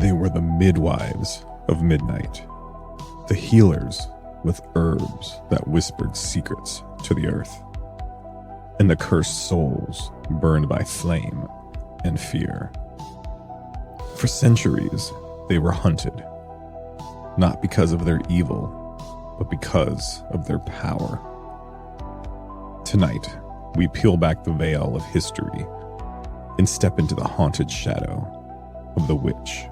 They were the midwives of midnight, the healers with herbs that whispered secrets to the earth, and the cursed souls burned by flame and fear. For centuries, they were hunted, not because of their evil, but because of their power. Tonight, we peel back the veil of history and step into the haunted shadow of the witch.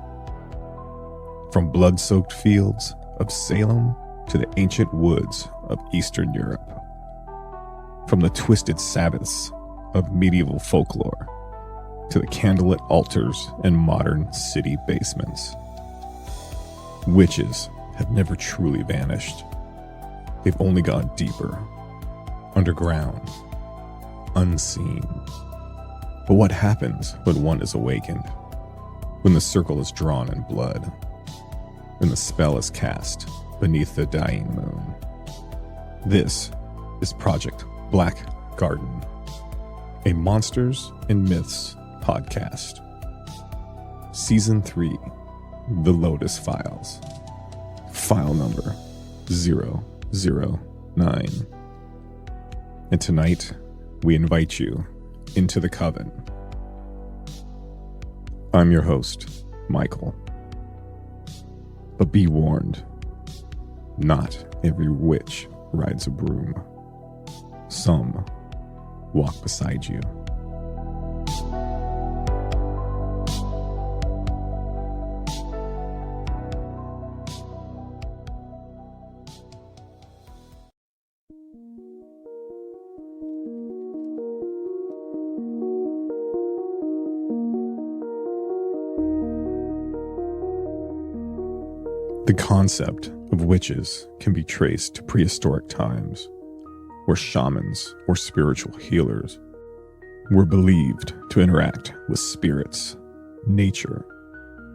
From blood-soaked fields of Salem to the ancient woods of Eastern Europe. From the twisted Sabbaths of medieval folklore to the candlelit altars and modern city basements. Witches have never truly vanished. They've only gone deeper, underground, unseen. But what happens when one is awakened? When the circle is drawn in blood? When the spell is cast beneath the dying moon? This is Project Black Garden, a Monsters and Myths podcast. Season 3, The Lotus Files. File number 009. And tonight, we invite you into the coven. I'm your host, Michael. But be warned, not every witch rides a broom. Some walk beside you. The concept of witches can be traced to prehistoric times, where shamans or spiritual healers were believed to interact with spirits, nature,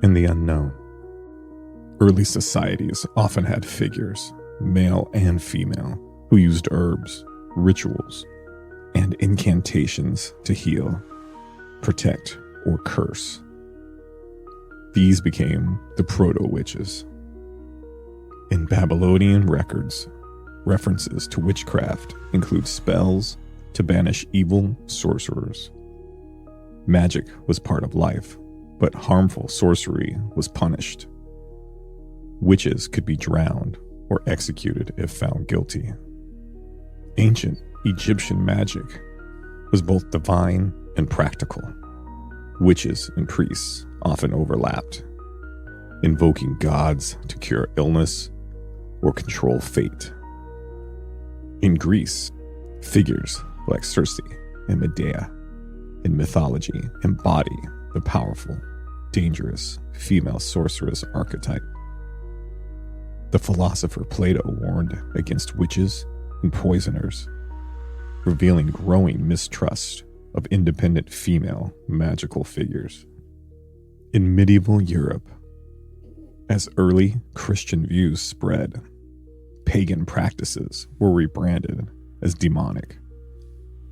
and the unknown. Early societies often had figures, male and female, who used herbs, rituals, and incantations to heal, protect, or curse. These became the proto-witches. In Babylonian records, references to witchcraft include spells to banish evil sorcerers. Magic was part of life, but harmful sorcery was punished. Witches could be drowned or executed if found guilty. Ancient Egyptian magic was both divine and practical. Witches and priests often overlapped, invoking gods to cure illness or control fate. In Greece, figures like Circe and Medea in mythology embody the powerful, dangerous female sorceress archetype. The philosopher Plato warned against witches and poisoners, revealing growing mistrust of independent female magical figures. In medieval Europe, as early Christian views spread, pagan practices were rebranded as demonic.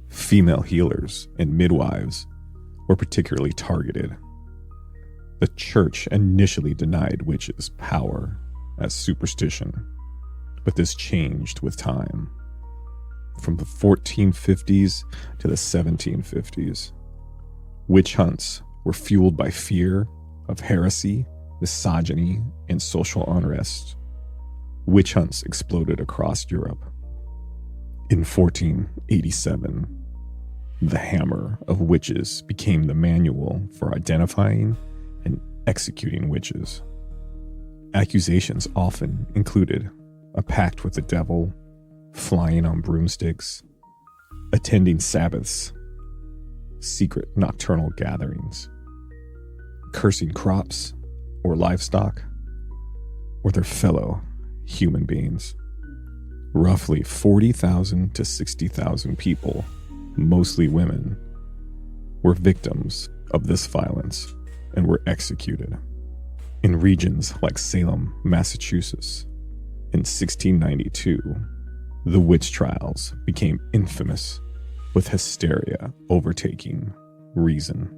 Female healers and midwives were particularly targeted. The church initially denied witches power as superstition, but this changed with time. From the 1450s to the 1750s, witch hunts were fueled by fear of heresy, misogyny, and social unrest. Witch hunts exploded across Europe. In 1487, the hammer of witches became the manual for identifying and executing witches. Accusations often included a pact with the devil, flying on broomsticks, attending Sabbaths, secret nocturnal gatherings, cursing crops or livestock, or their fellow human beings. Roughly 40,000 to 60,000 people, mostly women, were victims of this violence and were executed. In regions like Salem, Massachusetts, in 1692, the witch trials became infamous, with hysteria overtaking reason.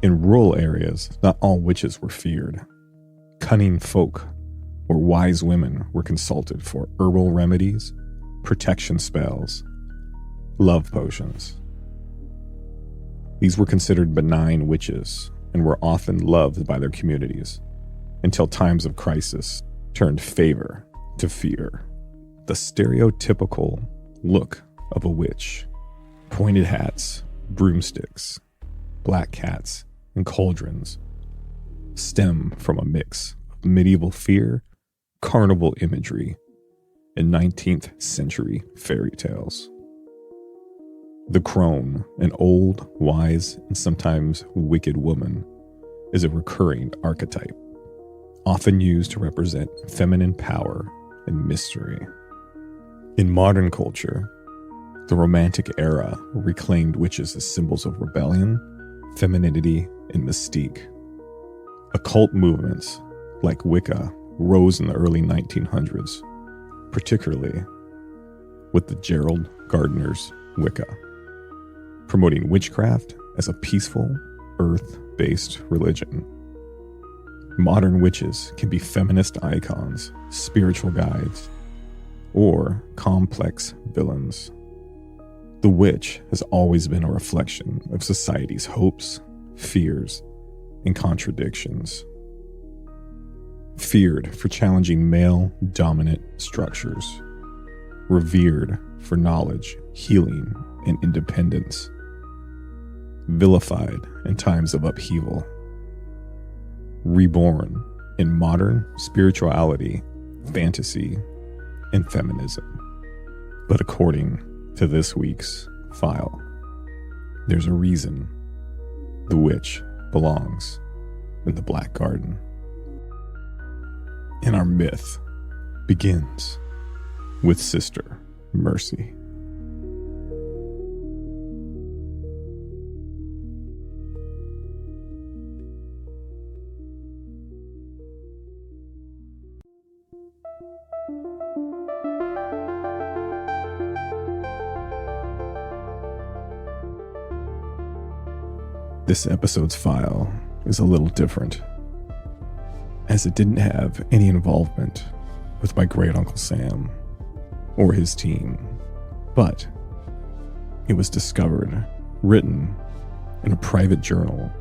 In rural areas, not all witches were feared. Cunning folk or wise women were consulted for herbal remedies, protection spells, love potions. These were considered benign witches and were often loved by their communities until times of crisis turned favor to fear. The stereotypical look of a witch, pointed hats, broomsticks, black cats, and cauldrons, stem from a mix of medieval fear, carnival imagery, and 19th century fairy tales. The crone, an old, wise, and sometimes wicked woman, is a recurring archetype, often used to represent feminine power and mystery. In modern culture, the Romantic era reclaimed witches as symbols of rebellion, femininity, and mystique. Occult movements like Wicca rose in the early 1900s, particularly with the Gerald Gardner's Wicca, promoting witchcraft as a peaceful, earth-based religion. Modern witches can be feminist icons, spiritual guides, or complex villains. The witch has always been a reflection of society's hopes, fears, and contradictions. Feared for challenging male-dominant structures, revered for knowledge, healing, and independence, vilified in times of upheaval, reborn in modern spirituality, fantasy, and feminism. But according to this week's file, there's a reason the witch belongs in the Black Garden. And our myth begins with Sister Mercy. This episode's file is a little different, as it didn't have any involvement with my great uncle Sam or his team, but it was discovered, written in a private journal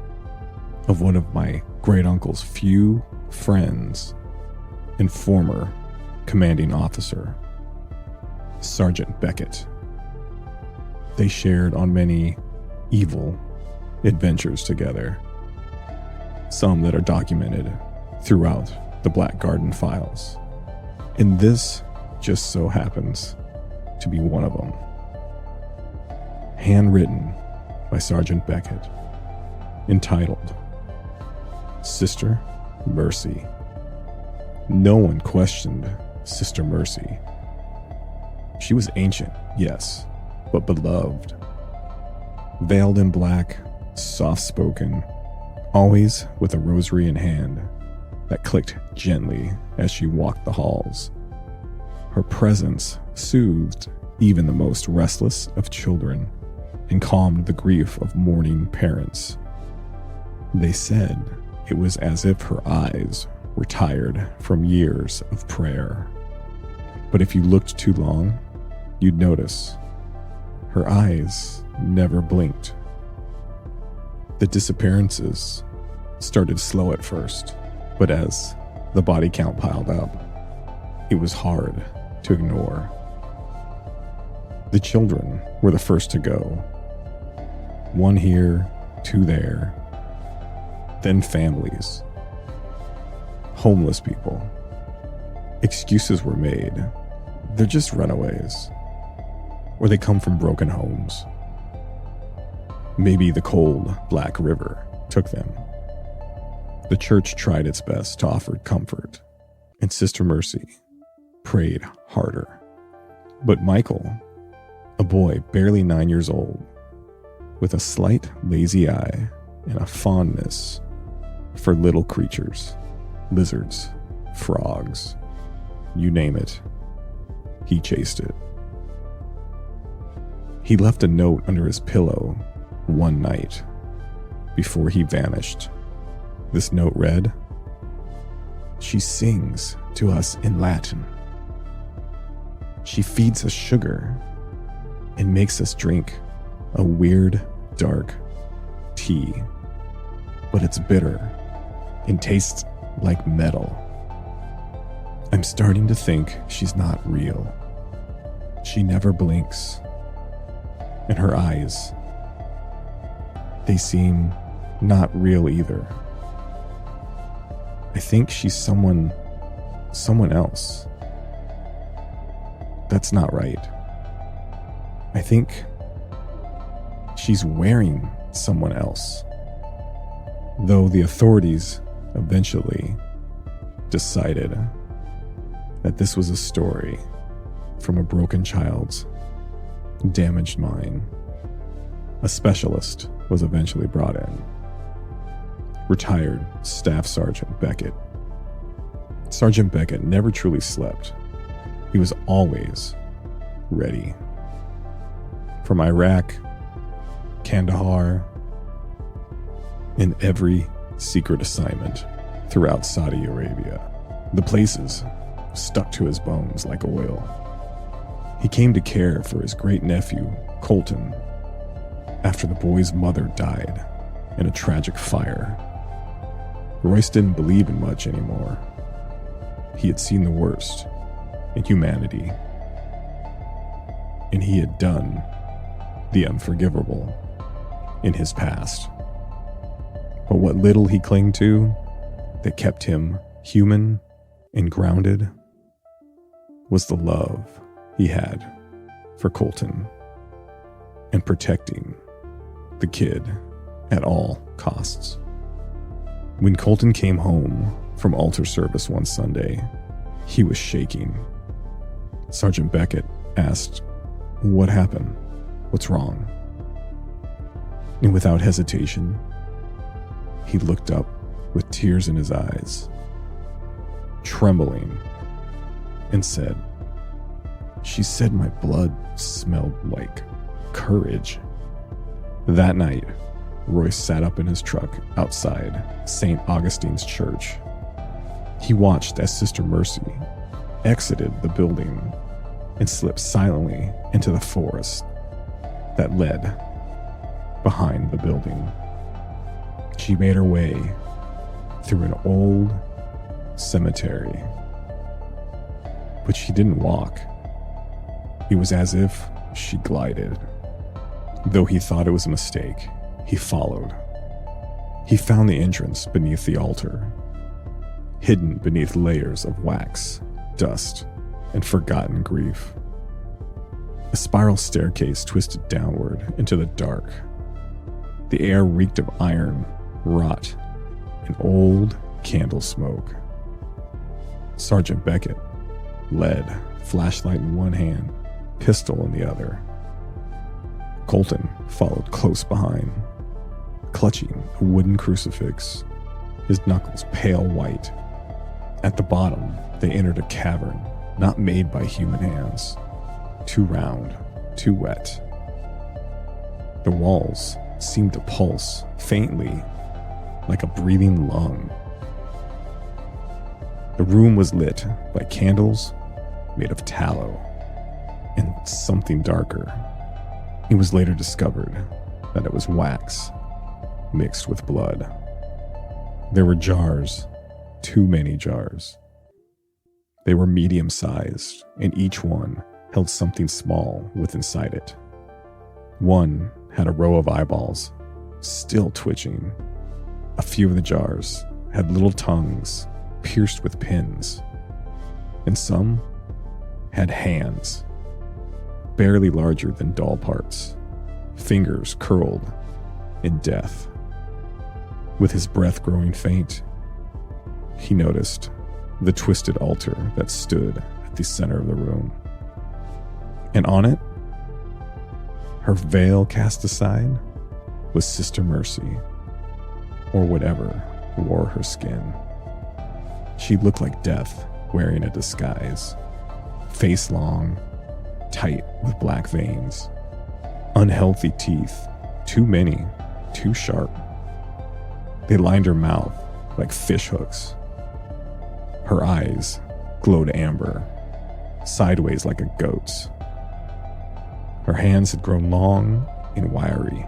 of one of my great uncle's few friends and former commanding officer, Sergeant Beckett. They shared on many evil adventures together, some that are documented throughout the Black Garden files. And this just so happens to be one of them. Handwritten by Sergeant Beckett, entitled Sister Mercy. No one questioned Sister Mercy. She was ancient, yes, but beloved. Veiled in black, soft-spoken, always with a rosary in hand that clicked gently as she walked the halls. Her presence soothed even the most restless of children and calmed the grief of mourning parents. They said it was as if her eyes were tired from years of prayer. But if you looked too long, you'd notice her eyes never blinked. The disappearances started slow at first, but as the body count piled up, it was hard to ignore. The children were the first to go. One here, two there, then families, homeless people. Excuses were made. They're just runaways, or they come from broken homes. Maybe the cold, black river took them. The church tried its best to offer comfort, and Sister Mercy prayed harder. But Michael, a boy barely 9 years old, with a slight lazy eye and a fondness for little creatures, lizards, frogs, you name it, he chased it. He left a note under his pillow one night, before he vanished. This note read, "She sings to us in Latin. She feeds us sugar and makes us drink a weird, dark tea, but it's bitter and tastes like metal. I'm starting to think she's not real. She never blinks, and her eyes, they seem not real either. I think she's someone else. That's not right. I think she's wearing someone else." Though the authorities eventually decided that this was a story from a broken child's damaged mind, a specialist was eventually brought in. Retired Staff Sergeant Beckett. Sergeant Beckett never truly slept. He was always ready. From Iraq, Kandahar, and every secret assignment throughout Saudi Arabia, the places stuck to his bones like oil. He came to care for his great-nephew, Colton, after the boy's mother died in a tragic fire. Royce didn't believe in much anymore. He had seen the worst in humanity, and he had done the unforgivable in his past. But what little he clung to that kept him human and grounded was the love he had for Colton and protecting the kid at all costs. When Colton came home from altar service one Sunday, he was shaking. Sergeant Beckett asked, "What happened? What's wrong?" And without hesitation, he looked up with tears in his eyes, trembling, and said, "She said my blood smelled like courage." That night, Royce sat up in his truck outside St. Augustine's Church. He watched as Sister Mercy exited the building and slipped silently into the forest that led behind the building. She made her way through an old cemetery, but she didn't walk. It was as if she glided. Though he thought it was a mistake, he followed. He found the entrance beneath the altar, hidden beneath layers of wax, dust, and forgotten grief. A spiral staircase twisted downward into the dark. The air reeked of iron, rot, and old candle smoke. Sergeant Beckett led, flashlight in one hand, pistol in the other. Colton followed close behind, clutching a wooden crucifix, his knuckles pale white. At the bottom, they entered a cavern not made by human hands, too round, too wet. The walls seemed to pulse faintly, like a breathing lung. The room was lit by candles made of tallow and something darker. It was later discovered that it was wax mixed with blood. There were jars, too many jars. They were medium-sized, and each one held something small within inside it. One had a row of eyeballs, still twitching. A few of the jars had little tongues pierced with pins, and some had hands, barely larger than doll parts, fingers curled in death. With his breath growing faint, he noticed the twisted altar that stood at the center of the room. And on it, her veil cast aside, was Sister Mercy, or whatever wore her skin. She looked like death wearing a disguise, face long, tight with black veins, unhealthy teeth, too many, too sharp, They lined her mouth like fish hooks. Her eyes glowed amber, sideways like a goat's. Her hands had grown long and wiry,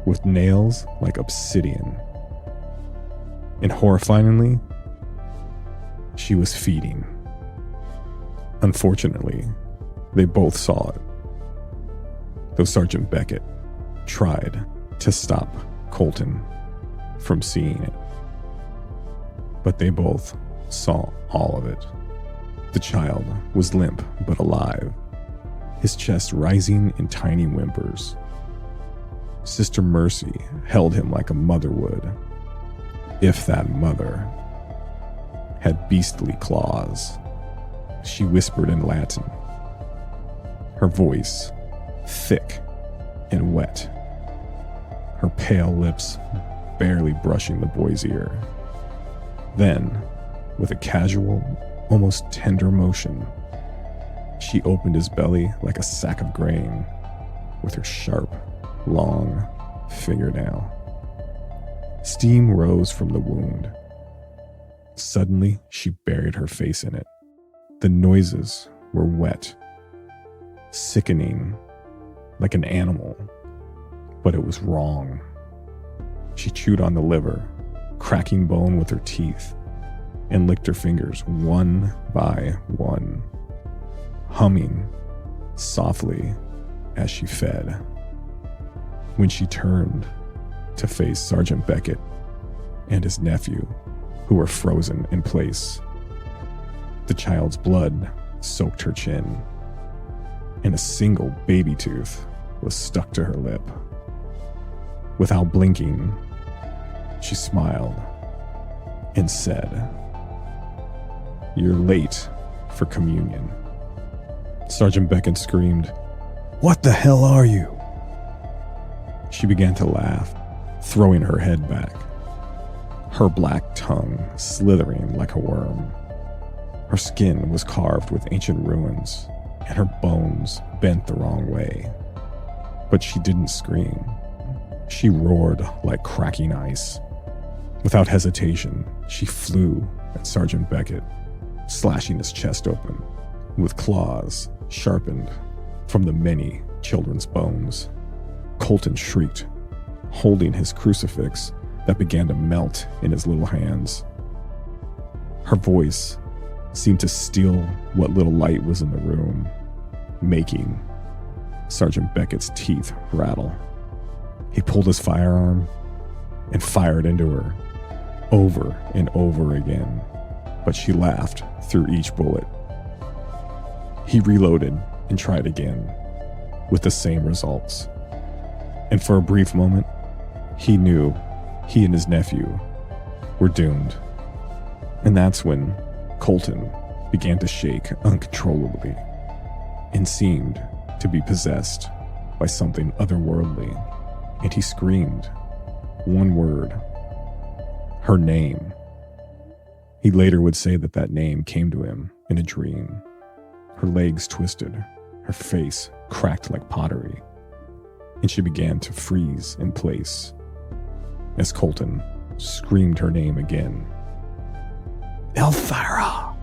with nails like obsidian. And horrifyingly, she was feeding. Unfortunately, they both saw it, though Sergeant Beckett tried to stop Colton from seeing it. But they both saw all of it. The child was limp but alive, his chest rising in tiny whimpers. Sister Mercy held him like a mother would, if that mother had beastly claws. She whispered in Latin, her voice thick and wet, her pale lips barely brushing the boy's ear. Then, with a casual, almost tender motion, she opened his belly like a sack of grain with her sharp, long fingernail. Steam rose from the wound. Suddenly, she buried her face in it. The noises were wet, sickening, like an animal, but it was wrong. She chewed on the liver, cracking bone with her teeth, and licked her fingers one by one, humming softly as she fed. When she turned to face Sergeant Beckett and his nephew, who were frozen in place, the child's blood soaked her chin, and a single baby tooth was stuck to her lip. Without blinking, she smiled and said, "You're late for communion." Sergeant Beckett screamed, "What the hell are you?" She began to laugh, throwing her head back, her black tongue slithering like a worm. Her skin was carved with ancient ruins, and her bones bent the wrong way. But she didn't scream. She roared like cracking ice. Without hesitation, she flew at Sergeant Beckett, slashing his chest open, with claws sharpened from the many children's bones. Colton shrieked, holding his crucifix that began to melt in his little hands. Her voice seemed to steal what little light was in the room, making Sergeant Beckett's teeth rattle. He pulled his firearm and fired into her, over and over again, but she laughed through each bullet. He reloaded and tried again, with the same results. And for a brief moment, he knew he and his nephew were doomed. And that's when Colton began to shake uncontrollably and seemed to be possessed by something otherworldly, and he screamed one word: her name. He later would say that that name came to him in a dream. Her legs twisted, her face cracked like pottery, and she began to freeze in place as Colton screamed her name again. "Elvira!"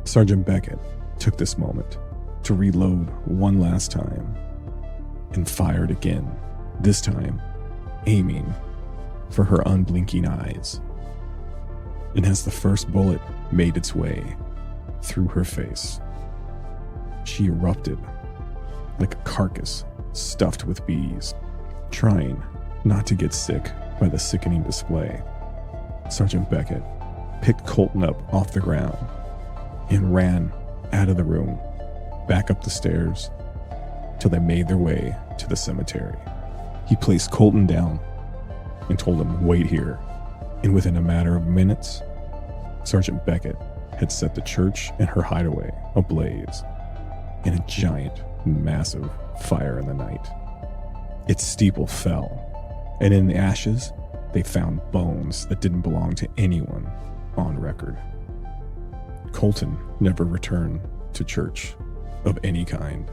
Sergeant Beckett took this moment to reload one last time and fired again, this time aiming for her unblinking eyes. And as the first bullet made its way through her face, she erupted like a carcass stuffed with bees, trying not to get sick by the sickening display. Sergeant Beckett picked Colton up off the ground and ran out of the room, back up the stairs, till they made their way to the cemetery. He placed Colton down and told him, "Wait here." And within a matter of minutes, Sergeant Beckett had set the church and her hideaway ablaze in a giant, massive fire in the night. Its steeple fell, and in the ashes, they found bones that didn't belong to anyone on record. Colton never returned to church of any kind.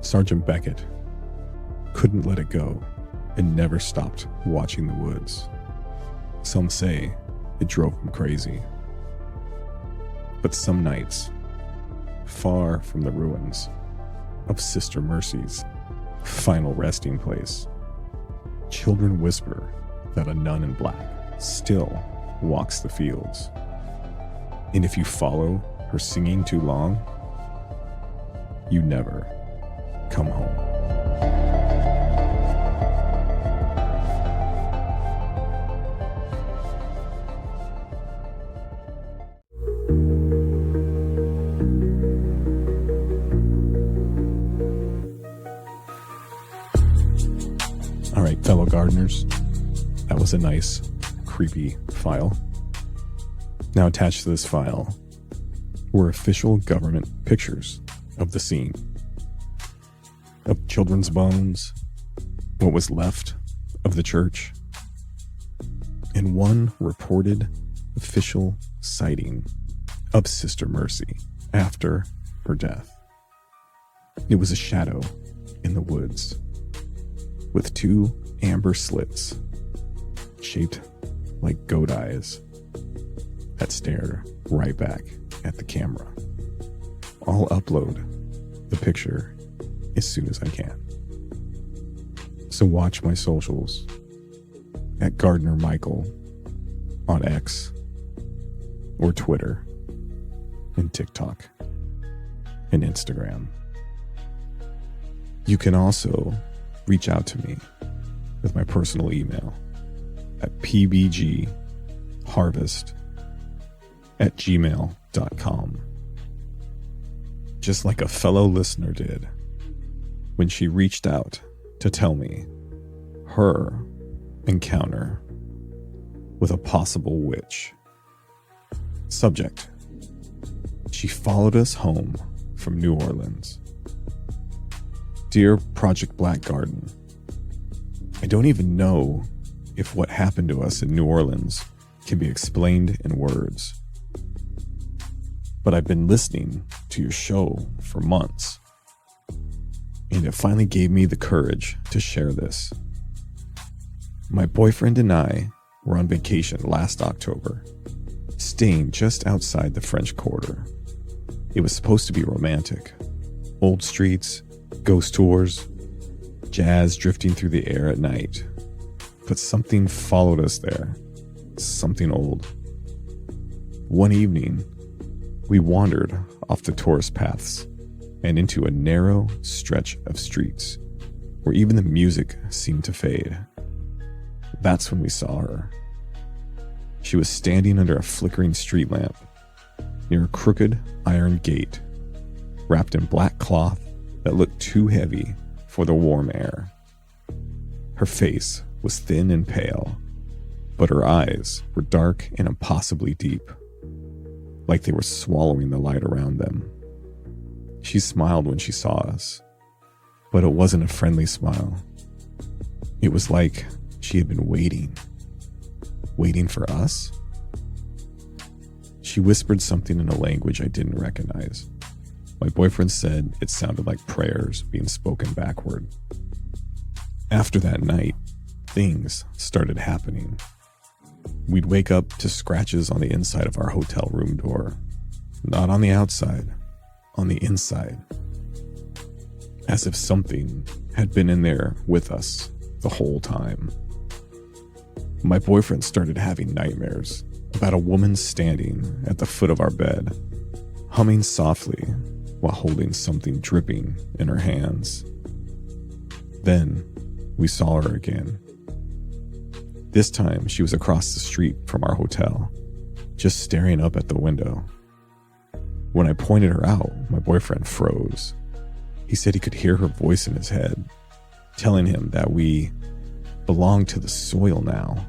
Sergeant Beckett couldn't let it go. and never stopped watching the woods. Some say it drove him crazy. But some nights, far from the ruins of Sister Mercy's final resting place, children whisper that a nun in black still walks the fields. And if you follow her singing too long, you never come home. All right, fellow gardeners, that was a nice, creepy file. Now attached to this file were official government pictures of the scene, of children's bones, what was left of the church, and one reported official sighting of Sister Mercy after her death. It was a shadow in the woods with two amber slits shaped like goat eyes that stare right back at the camera. I'll upload the picture as soon as I can. So watch my socials at Gardener Michael on X or Twitter and TikTok and Instagram. You can also reach out to me with my personal email at pbgharvest@gmail.com. Just like a fellow listener did when she reached out to tell me her encounter with a possible witch. Subject: she followed us home from New Orleans. Dear Project Black Garden, I don't even know if what happened to us in New Orleans can be explained in words. But I've been listening to your show for months, and it finally gave me the courage to share this. My boyfriend and I were on vacation last October, staying just outside the French Quarter. It was supposed to be romantic. Old streets, ghost tours, jazz drifting through the air at night. But something followed us there. Something old. One evening, we wandered off the tourist paths and into a narrow stretch of streets where even the music seemed to fade. That's when we saw her. She was standing under a flickering street lamp near a crooked iron gate, wrapped in black cloth that looked too heavy for the warm air. Her face was thin and pale, but her eyes were dark and impossibly deep, like they were swallowing the light around them. She smiled when she saw us, but it wasn't a friendly smile. It was like she had been waiting for us. She whispered something in a language I didn't recognize. My boyfriend said it sounded like prayers being spoken backward. After that night, things started happening. We'd wake up to scratches on the inside of our hotel room door. Not on the outside, on the inside. As if something had been in there with us the whole time. My boyfriend started having nightmares about a woman standing at the foot of our bed, humming softly while holding something dripping in her hands. Then we saw her again. This time she was across the street from our hotel, just staring up at the window. When I pointed her out, my boyfriend froze. He said he could hear her voice in his head, telling him that we belonged to the soil now.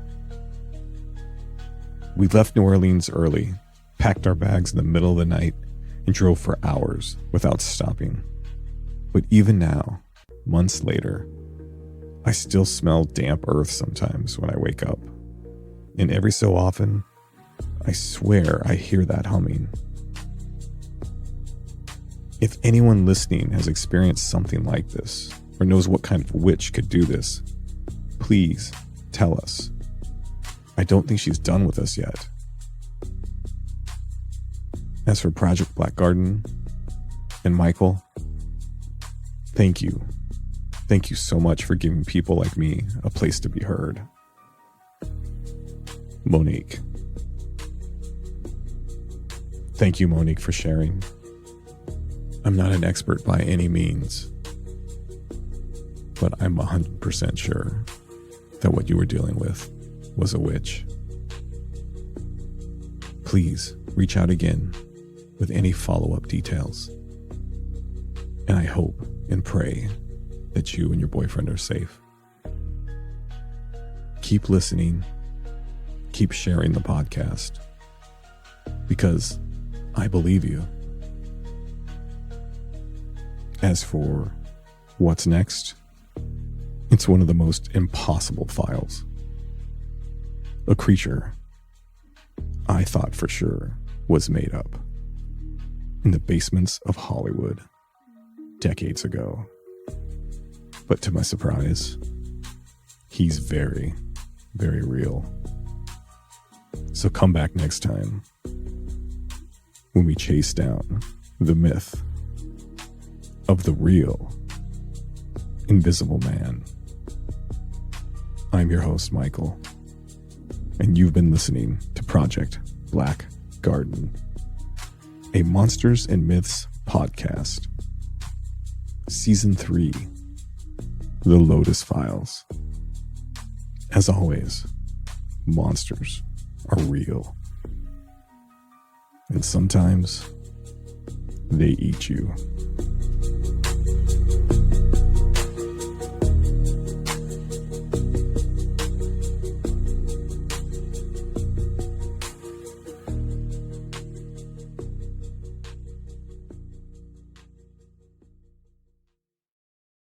We left New Orleans early, packed our bags in the middle of the night, and drove for hours without stopping. But even now, months later, I still smell damp earth sometimes when I wake up. And every so often, I swear I hear that humming. If anyone listening has experienced something like this, or knows what kind of witch could do this, Please tell us. I don't think she's done with us yet. As for Project Black Garden and Michael, thank you. Thank you so much for giving people like me a place to be heard. Monique. Thank you, Monique, for sharing. I'm not an expert by any means, but I'm 100% sure that what you were dealing with was a witch. Please reach out again with any follow-up details. And I hope and pray that you and your boyfriend are safe. Keep listening. Keep sharing the podcast, because I believe you. As for what's next, it's one of the most impossible files. A creature I thought for sure was made up in the basements of Hollywood decades ago. But to my surprise, he's very, very real. So come back next time when we chase down the myth of the real Invisible Man. I'm your host, Michael, and you've been listening to Project Black Garden, a Monsters and Myths podcast. Season 3, The Lotus Files. As always, monsters are real. And sometimes they eat you.